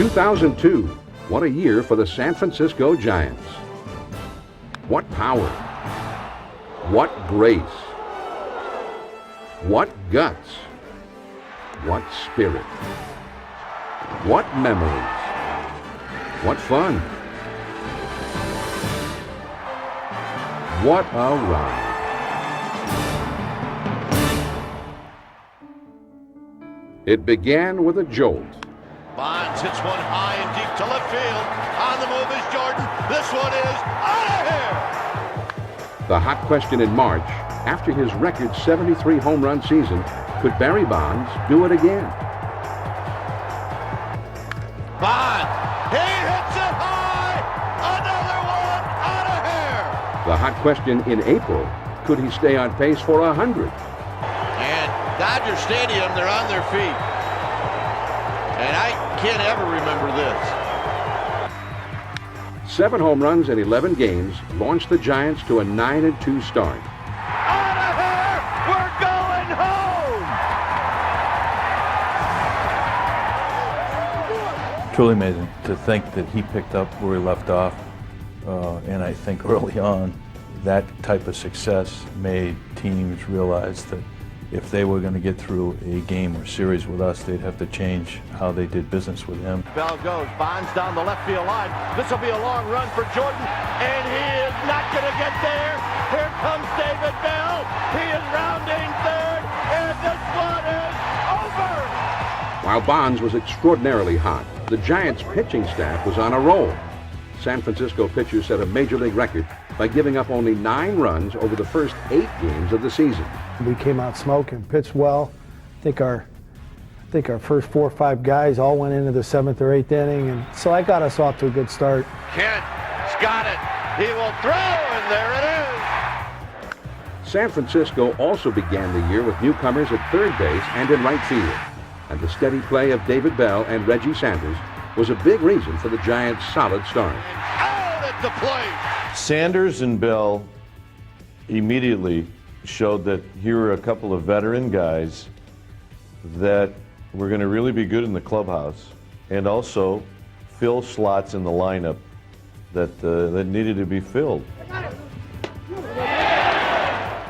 2002, what a year for the San Francisco Giants. What power, what grace, what guts, what spirit, what memories, what fun, what a ride. It began with a jolt. Bonds hits one high and deep to left field. On the move is Jordan. This one is out of here. The hot question in March, after his record 73 home run season, could Barry Bonds do it again? Bonds, he hits it high. Another one out of here. The hot question in April, could he stay on pace for 100? And Dodger Stadium, they're on their feet. And I can't ever remember this. 7 home runs in 11 games launched the Giants to a 9-2 start. Out of here! We're going home! Truly amazing to think that he picked up where he left off. And I think early on, that type of success made teams realize that if they were going to get through a game or series with us, they'd have to change how they did business with him. Bell goes, Bonds down the left field line. This will be a long run for Jordan, and he is not going to get there. Here comes David Bell. He is rounding third, and this one is over. While Bonds was extraordinarily hot, the Giants' pitching staff was on a roll. San Francisco pitchers set a major league record by giving up only 9 runs over the first 8 games of the season. We came out smoking, pitched well. I think our first 4 or 5 guys all went into the 7th or 8th inning, and so that got us off to a good start. Kent's got it. He will throw, and there it is. San Francisco also began the year with newcomers at third base and in right field, and the steady play of David Bell and Reggie Sanders was a big reason for the Giants' solid start. Out at the plate. Sanders and Bell immediately showed that here are a couple of veteran guys that were going to really be good in the clubhouse and also fill slots in the lineup that needed to be filled.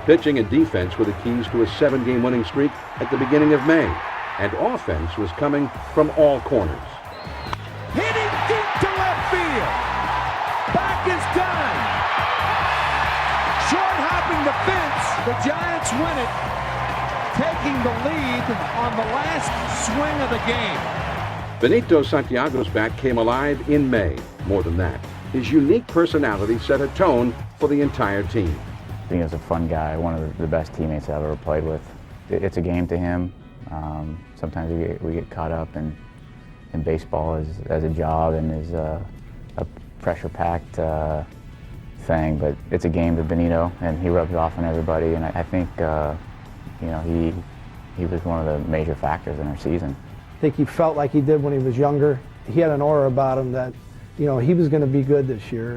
Pitching and defense were the keys to a 7-game winning streak at the beginning of May, and offense was coming from all corners. Hitting deep to left field. Back is done. Short hopping the fence. The Giants win it, taking the lead on the last swing of the game. Benito Santiago's bat came alive in May. More than that, his unique personality set a tone for the entire team. I think he's a fun guy, one of the best teammates I've ever played with. It's a game to him. Sometimes we get caught up in baseball as a job and as a pressure-packed thing, but it's a game to Benito, and he rubs off on everybody. And I think he was one of the major factors in our season. I think he felt like he did when he was younger. He had an aura about him that, he was going to be good this year,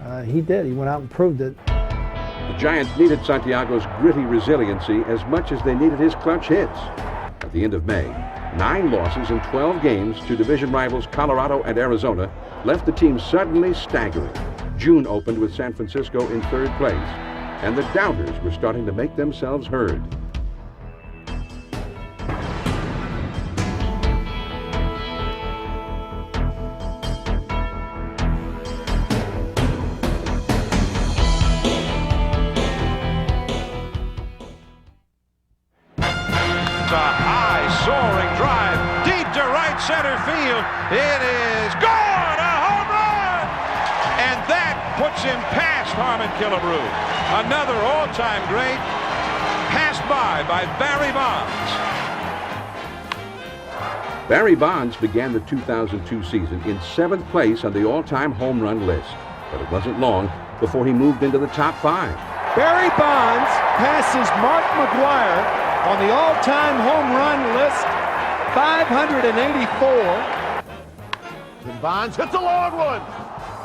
and he did. He went out and proved it. The Giants needed Santiago's gritty resiliency as much as they needed his clutch hits. At the end of May, 9 losses in 12 games to division rivals Colorado and Arizona left the team suddenly staggering. June opened with San Francisco in 3rd place, and the doubters were starting to make themselves heard. Center field. It is gone, a home run! And that puts him past Harmon Killebrew. Another all-time great passed by Barry Bonds. Barry Bonds began the 2002 season in 7th place on the all-time home run list, but it wasn't long before he moved into the top 5. Barry Bonds passes Mark McGwire on the all-time home run list, 584. And Bonds hits a long one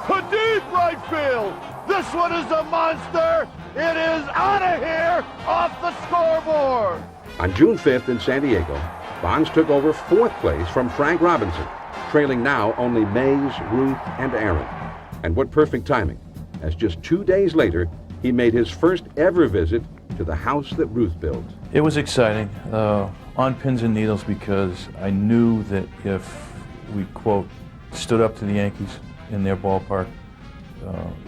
to deep right field. This one is a monster. It is out of here off the scoreboard. On June 5th in San Diego, Bonds took over 4th place from Frank Robinson. trailing now only Mays, Ruth, and Aaron. And what perfect timing, as just 2 days later, he made his first ever visit to the house that Ruth built. It was exciting, on pins and needles, because I knew that if we, quote, stood up to the Yankees in their ballpark,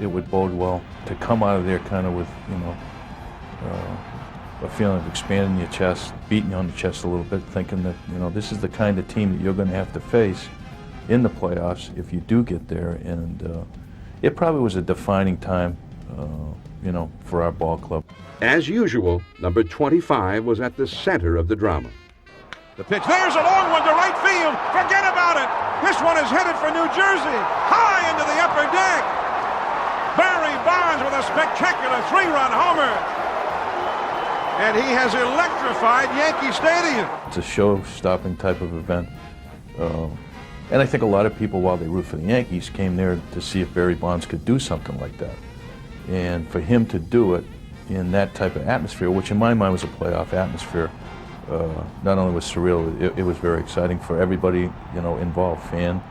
it would bode well. To come out of there kind of with, a feeling of expanding your chest, beating you on the chest a little bit, thinking that, this is the kind of team that you're going to have to face in the playoffs if you do get there. And it probably was a defining time, for our ball club. As usual, number 25 was at the center of the drama. The pitch, there's a long one to right field. Forget about it. This one is headed for New Jersey, high into the upper deck. Barry Bonds with a spectacular 3-run homer. And he has electrified Yankee Stadium. It's a show-stopping type of event. And I think a lot of people, while they root for the Yankees, came there to see if Barry Bonds could do something like that. And for him to do it in that type of atmosphere, which in my mind was a playoff atmosphere, not only was surreal, it was very exciting for everybody, involved, fan,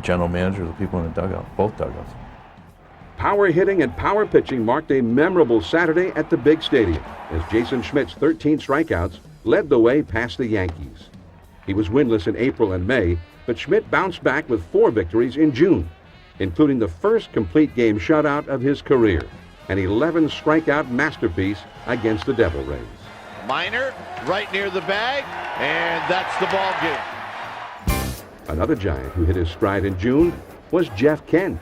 general manager, the people in the dugout, both dugouts. Power hitting and power pitching marked a memorable Saturday at the big stadium as Jason Schmidt's 13 strikeouts led the way past the Yankees. He was winless in April and May, but Schmidt bounced back with 4 victories in June, including the first complete game shutout of his career, an 11 strikeout masterpiece against the Devil Rays. Minor right near the bag, and that's the ball game. Another Giant who hit his stride in June was Jeff Kent.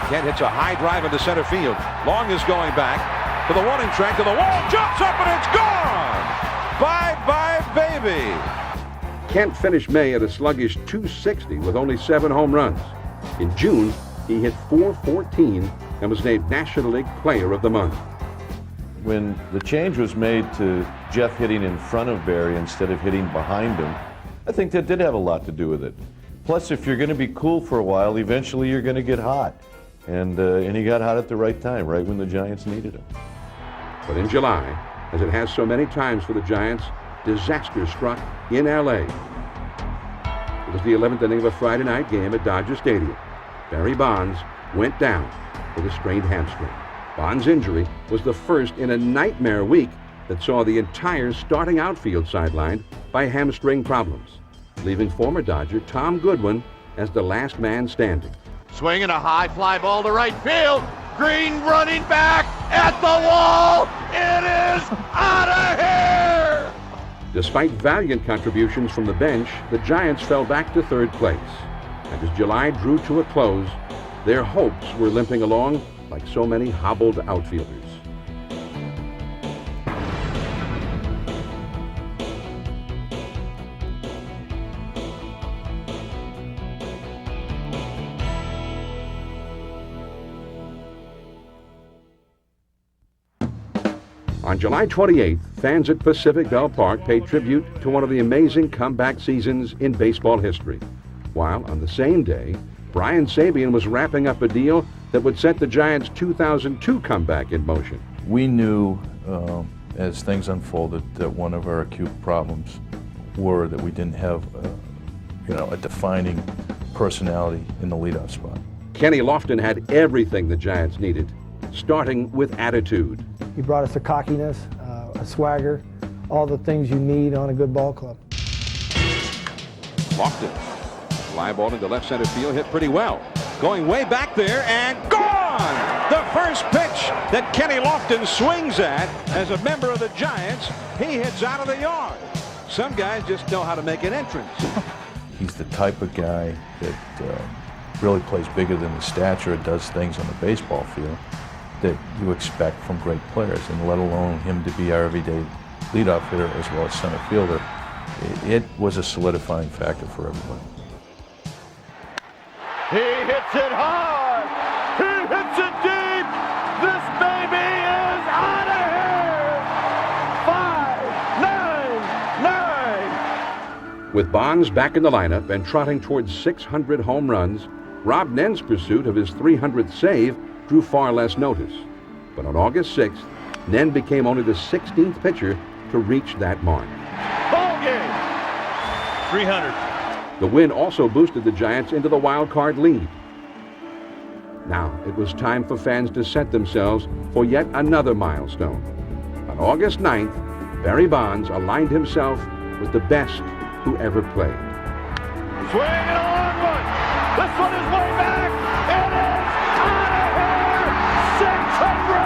Kent hits a high drive into center field. Long is going back to the warning track, to the wall, jumps up, and it's gone! Bye-bye, baby! Kent finished May at a sluggish .260 with only 7 home runs. In June, he hit .414 and was named National League Player of the Month. When the change was made to Jeff hitting in front of Barry instead of hitting behind him, I think that did have a lot to do with it. Plus, if you're going to be cool for a while, eventually you're going to get hot. And he got hot at the right time, right when the Giants needed him. But in July, as it has so many times for the Giants, disaster struck in L.A. It was the 11th inning of a Friday night game at Dodger Stadium. Barry Bonds went down with a strained hamstring. Bonds' injury was the first in a nightmare week that saw the entire starting outfield sidelined by hamstring problems, leaving former Dodger Tom Goodwin as the last man standing. Swinging a high fly ball to right field. Green running back at the wall. It is out of here! Despite valiant contributions from the bench, the Giants fell back to third place. And as July drew to a close, their hopes were limping along like so many hobbled outfielders. On July 28th, fans at Pacific Bell Park paid tribute to one of the amazing comeback seasons in baseball history, while on the same day, Brian Sabean was wrapping up a deal that would set the Giants' 2002 comeback in motion. We knew as things unfolded that one of our acute problems were that we didn't have a defining personality in the leadoff spot. Kenny Lofton had everything the Giants needed, starting with attitude. He brought us a cockiness, a swagger, all the things you need on a good ball club. Lofton, fly ball into left center field, hit pretty well. Going way back there and gone! The first pitch that Kenny Lofton swings at as a member of the Giants, he hits out of the yard. Some guys just know how to make an entrance. He's the type of guy that really plays bigger than his stature and does things on the baseball field that you expect from great players, and let alone him to be our everyday leadoff hitter as well as center fielder. It was a solidifying factor for everybody. He hits it hard. He hits it deep. This baby is out of here. 5-9-9. With Bonds back in the lineup and trotting towards 600 home runs, Rob Nen's pursuit of his 300th save drew far less notice. But on August 6th, Nen became only the 16th pitcher to reach that mark. Ball game. 300. The win also boosted the Giants into the wild card lead. Now it was time for fans to set themselves for yet another milestone. On August 9th, Barry Bonds aligned himself with the best who ever played. Swing and a long one. This one is way back. It is out of here. 600.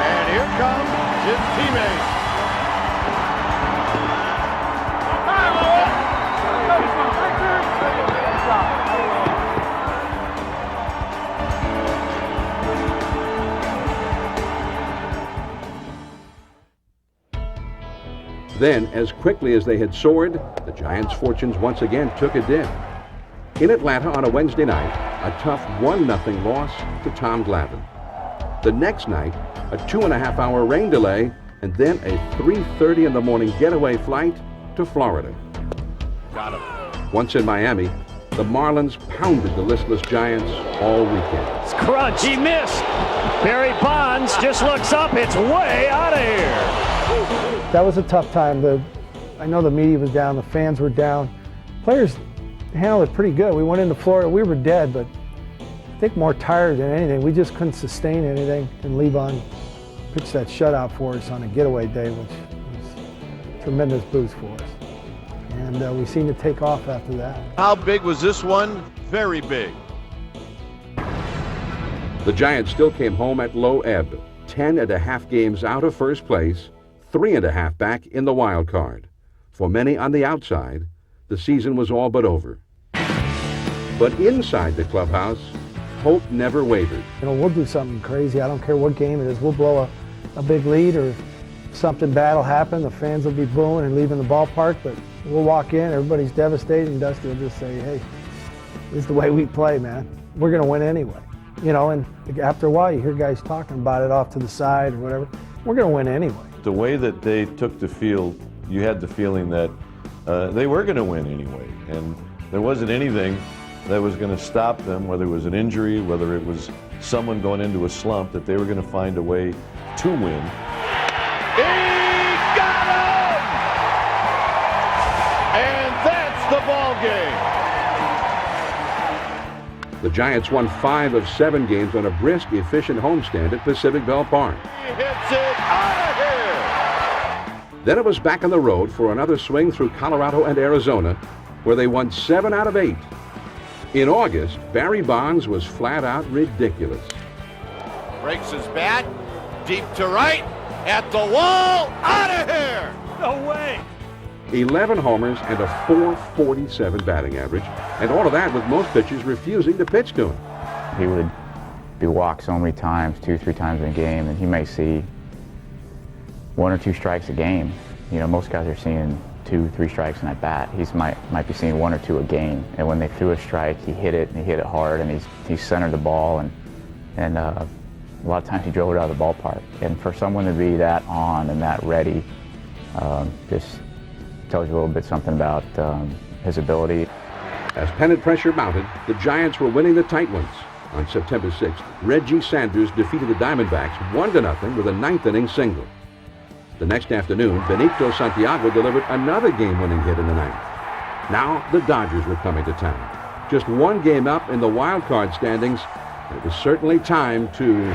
And here comes his teammate. Then, as quickly as they had soared, the Giants' fortunes once again took a dip. In Atlanta on a Wednesday night, a tough 1-0 loss to Tom Glavine. The next night, a 2.5-hour rain delay, and then a 3:30 in the morning getaway flight to Florida. Got him. Once in Miami, the Marlins pounded the listless Giants all weekend. Crunch, he missed. Barry Bonds just looks up. It's way out of here. That was a tough time. I know the media was down, the fans were down. Players handled it pretty good. We went into Florida, we were dead, but I think more tired than anything. We just couldn't sustain anything, and Levon pitched that shutout for us on a getaway day, which was a tremendous boost for us. And we seemed to take off after that. How big was this one? Very big. The Giants still came home at low ebb, 10.5 games out of first place, 3.5 back in the wild card. For many on the outside, the season was all but over. But inside the clubhouse, hope never wavered. You know, we'll do something crazy. I don't care what game it is. We'll blow a big lead, or something bad will happen. The fans will be booing and leaving the ballpark, but we'll walk in, everybody's devastated, and Dusty will just say, hey, this is the way we play, man. We're going to win anyway. You know, and after a while, you hear guys talking about it off to the side or whatever. We're going to win anyway. The way that they took the field, you had the feeling that they were going to win anyway. And there wasn't anything that was going to stop them, whether it was an injury, whether it was someone going into a slump, that they were going to find a way to win. He got him! And that's the ball game. The Giants won 5 of 7 games on a brisk, efficient homestand at Pacific Bell Park. He hits it out of here. Then it was back on the road for another swing through Colorado and Arizona, where they won 7 out of 8. In August, Barry Bonds was flat out ridiculous. Breaks his bat, deep to right, at the wall, out of here! No way. 11 homers and a .447 batting average, and all of that with most pitchers refusing to pitch to him. He would be walked so many times, 2-3 times in a game, and he may see 1 or 2 strikes a game. You know, most guys are seeing 2-3 strikes in at bat. He might be seeing 1 or 2 a game, and when they threw a strike, he hit it, and he hit it hard, and he centered the ball, and a lot of times he drove it out of the ballpark. And for someone to be that on and that ready, just tells you a little bit something about his ability. As pennant pressure mounted, the Giants were winning the tight ones. On September 6th, Reggie Sanders defeated the Diamondbacks 1-0 with a 9th-inning single. The next afternoon, Benito Santiago delivered another game-winning hit in the 9th. Now the Dodgers were coming to town. Just 1 game up in the wild card standings, and it was certainly time to...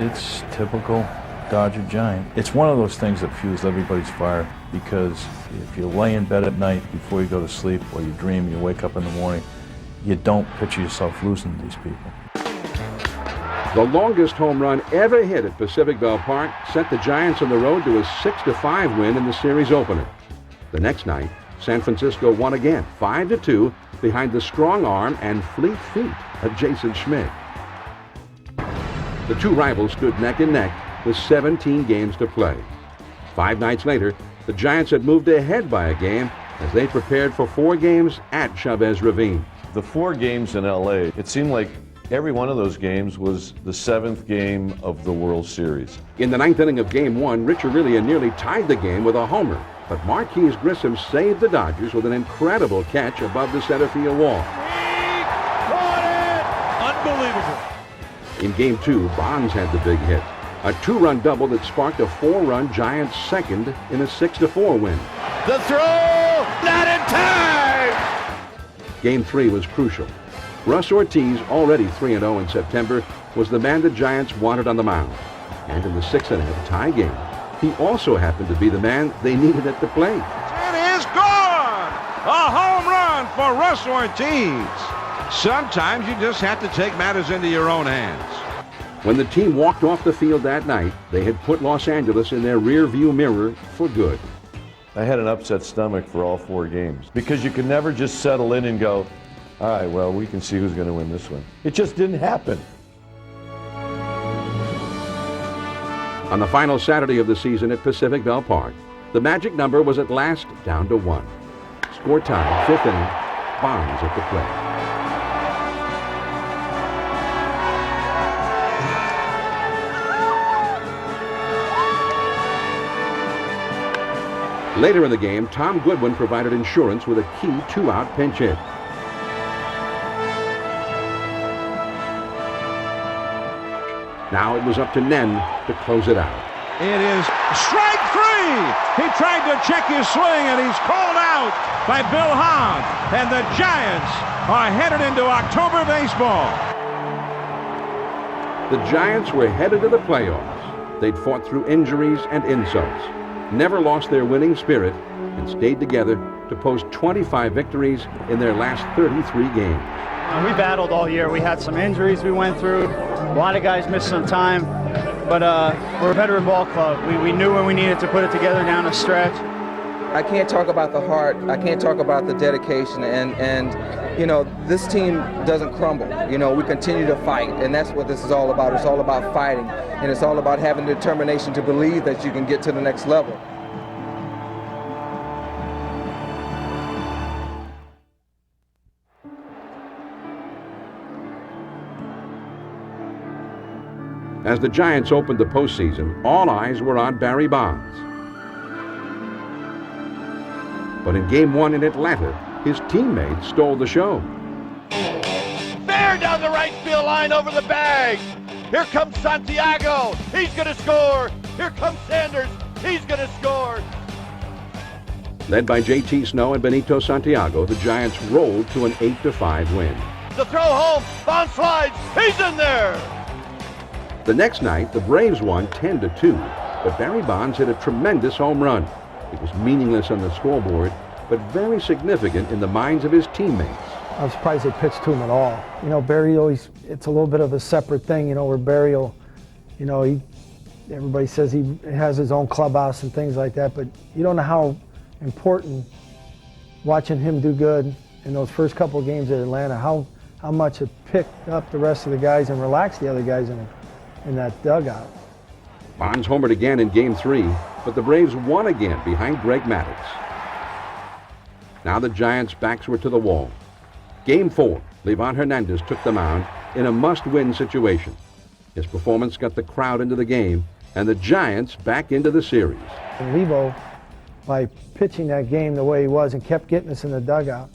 It's typical Dodger Giant. It's one of those things that fuels everybody's fire, because if you lay in bed at night before you go to sleep, or you dream, you wake up in the morning, you don't picture yourself losing to these people. The longest home run ever hit at Pacific Bell Park sent the Giants on the road to a 6-5 win in the series opener. The next night, San Francisco won again, 5-2, behind the strong arm and fleet feet of Jason Schmidt. The two rivals stood neck and neck with 17 games to play. 5 nights later, the Giants had moved ahead by a game as they prepared for 4 games at Chavez Ravine. The 4 games in LA, it seemed like Every one of those games was the 7th game of the World Series. In the 9th inning of Game 1, Rich Aurilia nearly tied the game with a homer, but Marquise Grissom saved the Dodgers with an incredible catch above the center field wall. He caught it! Unbelievable. In Game 2, Bonds had the big hit, a 2-run double that sparked a 4-run Giants second in a 6-4 win. The throw, not in time! Game 3 was crucial. Russ Ortiz, already 3-0 in September, was the man the Giants wanted on the mound. And in the 6-1/2 tie game, he also happened to be the man they needed at the plate. It is gone! A home run for Russ Ortiz. Sometimes you just have to take matters into your own hands. When the team walked off the field that night, they had put Los Angeles in their rear-view mirror for good. I had an upset stomach for all 4 games because you can never just settle in and go, all right, well, we can see who's going to win this one. It just didn't happen. On the final Saturday of the season at Pacific Ballpark, the magic number was at last down to 1. Score time, 5th inning, Bonds at the plate. Later in the game, Tom Goodwin provided insurance with a key 2-out pinch hit. Now it was up to Nen to close it out. It is strike 3. He tried to check his swing, and he's called out by Bill Hahn. And the Giants are headed into October baseball. The Giants were headed to the playoffs. They'd fought through injuries and insults, never lost their winning spirit, and stayed together to post 25 victories in their last 33 games. We battled all year. We had some injuries we went through. A lot of guys missed some time, but we're a veteran ball club. We knew when we needed to put it together down a stretch. I can't talk about the heart. I can't talk about the dedication. And you know, this team doesn't crumble. You know, we continue to fight, and that's what this is all about. It's all about fighting, and it's all about having the determination to believe that you can get to the next level. As the Giants opened the postseason, all eyes were on Barry Bonds. But in Game 1 in Atlanta, his teammates stole the show. Fair down the right field line over the bag. Here comes Santiago. He's going to score. Here comes Sanders. He's going to score. Led by J.T. Snow and Benito Santiago, the Giants rolled to an 8-5 win. The throw home. Bonds slides. He's in there. The next night, the Braves won 10-2, but Barry Bonds hit a tremendous home run. It was meaningless on the scoreboard, but very significant in the minds of his teammates. I was surprised they pitched to him at all. You know, Barry always, it's a little bit of a separate thing, you know, where Barry will, you know, everybody says he has his own clubhouse and things like that, but you don't know how important watching him do good in those first couple of games at Atlanta, how much it picked up the rest of the guys and relaxed the other guys in that dugout. Bonds homered again in Game 3, but the Braves won again behind Greg Maddux. Now the Giants' backs were to the wall. Game 4, Livan Hernandez took the mound in a must-win situation. His performance got the crowd into the game, and the Giants back into the series. And Levo, by pitching that game the way he was and kept getting us in the dugout,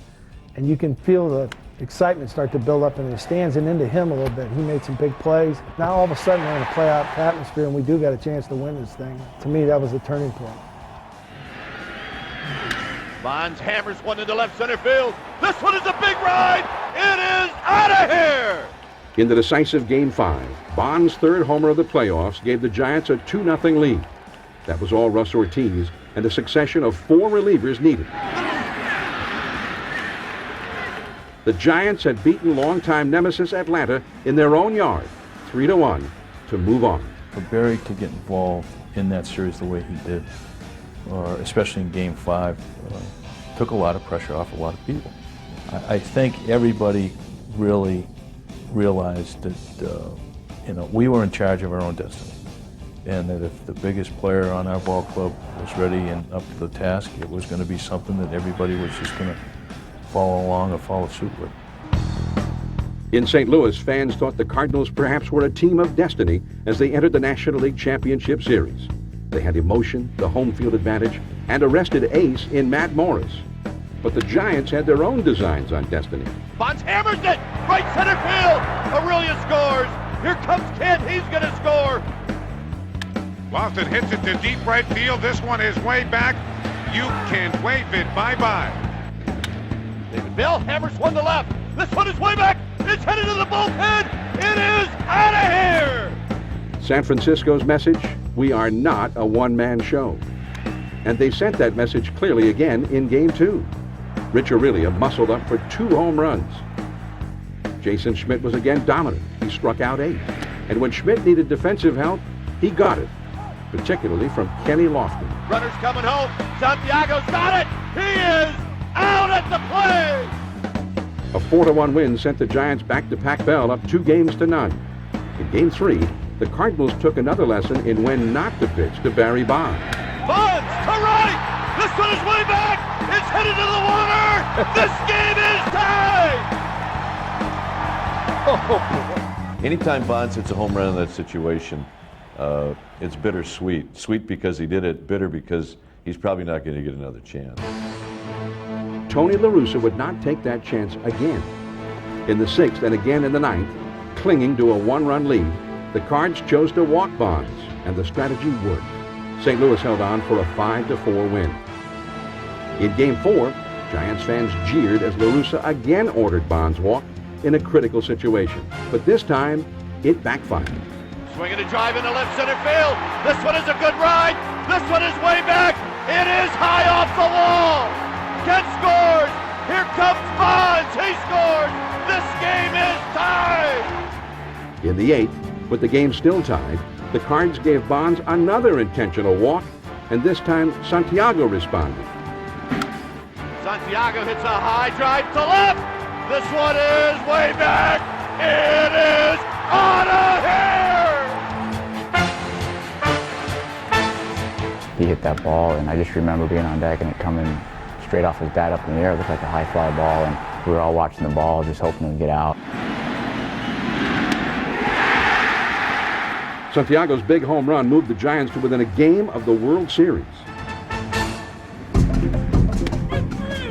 and you can feel the excitement start to build up in the stands and into him a little bit. He made some big plays. Now all of a sudden we're in a playoff atmosphere and we do got a chance to win this thing. To me, that was the turning point. Bonds hammers one into left center field. This one is a big ride. It is out of here. In the decisive Game 5, Bonds' third homer of the playoffs gave the Giants a 2-0 lead. That was all Russ Ortiz and a succession of 4 relievers needed. The Giants had beaten longtime nemesis Atlanta in their own yard, 3-1, to move on. For Barry to get involved in that series the way he did, especially in Game 5, took a lot of pressure off a lot of people. I think everybody really realized that we were in charge of our own destiny, and that if the biggest player on our ball club was ready and up to the task, it was going to be something that everybody was just going to follow along or follow suit with. In St. Louis, fans thought the Cardinals perhaps were a team of destiny as they entered the National League Championship Series. They had emotion, the home field advantage, and a rested ace in Matt Morris. But the Giants had their own designs on destiny. Bonds hammers it! Right center field! Aurelia scores! Here comes Kent, he's gonna score! Lofton hits it to deep right field. This one is way back. You can wave it bye-bye. David Bell hammers one to left. This one is way back. It's headed to the bullpen. It is out of here. San Francisco's message, we are not a one-man show. And they sent that message clearly again in Game 2. Rich Aurelia muscled up for 2 home runs. Jason Schmidt was again dominant. He struck out 8. And when Schmidt needed defensive help, he got it, particularly from Kenny Lofton. Runners coming home. Santiago's got it. He is out at the plate. A 4-1 win sent the Giants back to Pac Bell up 2-0. In Game 3, the Cardinals took another lesson in when not to pitch to Barry Bonds. Bonds to right. This one is way back. It's headed to the water. This game is tied. Anytime Bonds hits a home run in that situation, it's bittersweet. Sweet because he did it, bitter because he's probably not going to get another chance. Tony La Russa would not take that chance again. In the 6th and again in the 9th, clinging to a 1-run lead, the Cards chose to walk Bonds, and the strategy worked. St. Louis held on for a 5-4 win. In Game 4, Giants fans jeered as La Russa again ordered Bonds walked in a critical situation. But this time, it backfired. Swinging a drive into left center field. This one is a good ride. This one is way back. It is high off the wall. Kent scores. Here comes Bonds. He scores. This game is tied. In the 8th, with the game still tied, the Cards gave Bonds another intentional walk, and this time Santiago responded. Santiago hits a high drive to left. This one is way back. It is out of here. He hit that ball, and I just remember being on deck and it coming straight off his bat up in the air. It looked like a high fly ball, and we were all watching the ball, just hoping it would get out. Santiago's big home run moved the Giants to within a game of the World Series.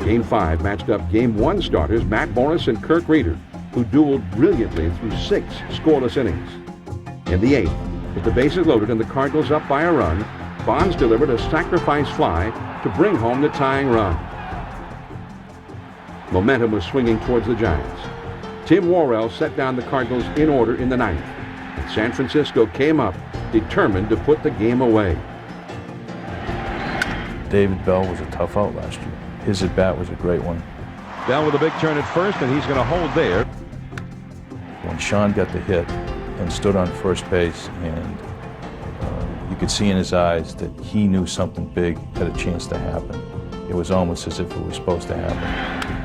Game 5 matched up Game 1 starters Matt Morris and Kirk Reeder, who dueled brilliantly through 6 scoreless innings. In the 8th, with the bases loaded and the Cardinals up by a run, Bonds delivered a sacrifice fly to bring home the tying run. Momentum was swinging towards the Giants. Tim Worrell set down the Cardinals in order in the 9th, and San Francisco came up, determined to put the game away. David Bell was a tough out last year. His at-bat was a great one. Bell with a big turn at first, and he's going to hold there. When Sean got the hit and stood on first base, and you could see in his eyes that he knew something big had a chance to happen. It was almost as if it was supposed to happen.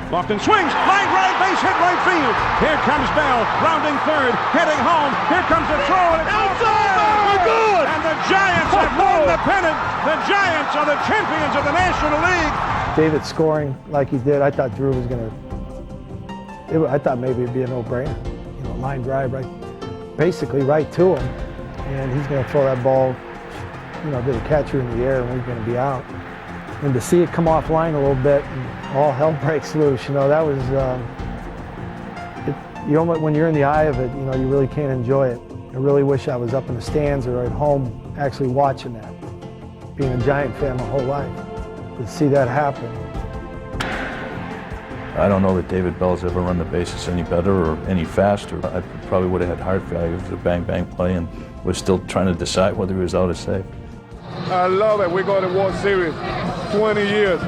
Lofton swings, line drive, base hit right field. Here comes Bell, rounding third, heading home. Here comes the throw, and it's over! Good! And the Giants have won the pennant. The Giants are the champions of the National League. David scoring like he did, I thought Drew was going to, I thought maybe it'd be a no-brainer. You know, line drive right, basically right to him. And he's going to throw that ball, you know, to the catcher in the air, and we're going to be out. And to see it come offline a little bit, and all hell breaks loose. You know, that was, you know, when you're in the eye of it, you know, you really can't enjoy it. I really wish I was up in the stands or at home actually watching that. Being a Giant fan my whole life, to see that happen. I don't know that David Bell's ever run the bases any better or any faster. I probably would have had heart failure. It was a bang-bang play, and we're still trying to decide whether he was out or safe. I love it. We go to World Series. 20 years,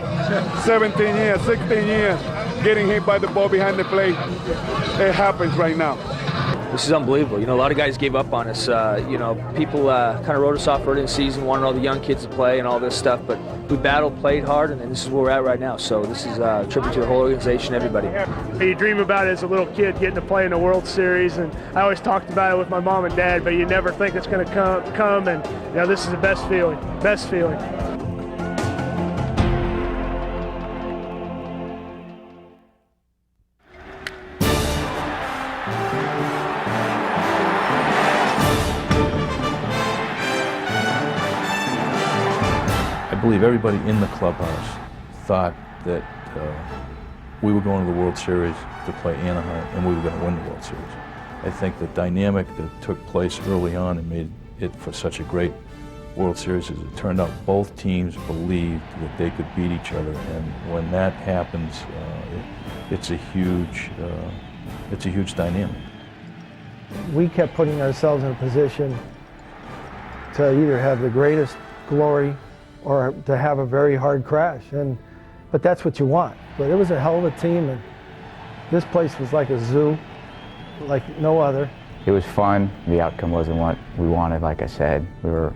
17 years, 16 years, getting hit by the ball behind the plate. It happens right now. This is unbelievable. You know, a lot of guys gave up on us. You know, people kind of wrote us off early in the season, wanted all the young kids to play and all this stuff, but we battled, played hard, and this is where we're at right now. So this is a tribute to the whole organization, everybody. You dream about it as a little kid, getting to play in the World Series, and I always talked about it with my mom and dad, but you never think it's going to come, and you know, this is the best feeling, best feeling. believe everybody in the clubhouse thought that we were going to the World Series to play Anaheim and we were going to win the World Series. I think the dynamic that took place early on and made it for such a great World Series is it turned out both teams believed that they could beat each other, and when that happens, it's a huge dynamic. We kept putting ourselves in a position to either have the greatest glory or to have a very hard crash, but that's what you want. But it was a hell of a team, and this place was like a zoo, like no other. It was fun. The outcome wasn't what we wanted, like I said. We were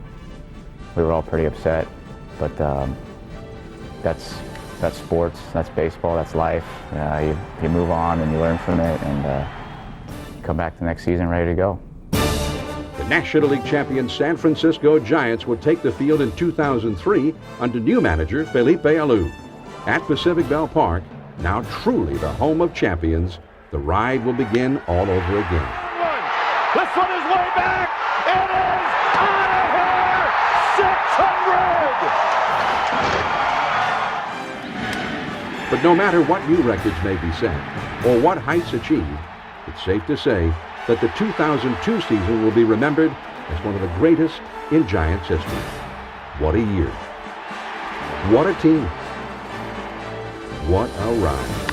all pretty upset, but that's sports, that's baseball, that's life. You move on and you learn from it, and come back the next season ready to go. The National League champion San Francisco Giants will take the field in 2003 under new manager Felipe Alou. At Pacific Bell Park, now truly the home of champions, the ride will begin all over again. This one is way back. It is out of here. 600. But no matter what new records may be set or what heights achieved, it's safe to say that the 2002 season will be remembered as one of the greatest in Giants history. What a year. What a team. What a ride.